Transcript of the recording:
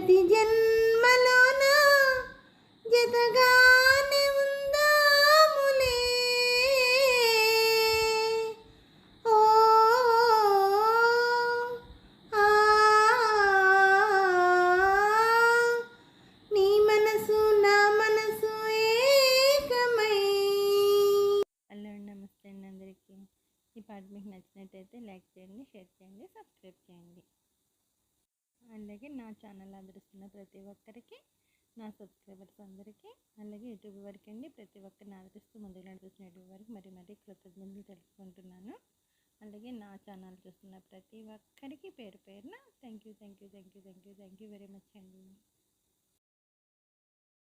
ప్రతి జన్మలోన జతగానే ఉందాములే. ఓ ఆ నీ మనసు నా మనసు ఏకమై. హలో అండి, నమస్తే అండి అందరికీ. ఈ పాట మీకు నచ్చినట్టయితే లైక్ చేయండి, షేర్ చేయండి, సబ్స్క్రైబ్ చేయండి. అలాగే నా ఛానల్ ఆదరిస్తున్న ప్రతి ఒక్కరికి, నా సబ్స్క్రైబర్స్ అందరికీ, అలాగే యూట్యూబ్ వరకు అండి ప్రతి ఒక్కరిని ఆదరిస్తూ ముందుకు నడిపిస్తున్న యూట్యూబ్ వరకు మరీ కృతజ్ఞతలు తెలుసుకుంటున్నాను. అలాగే నా ఛానల్ చూస్తున్న ప్రతి ఒక్కరికి పేరు పేరున థ్యాంక్ యూ వెరీ మచ్ అండి.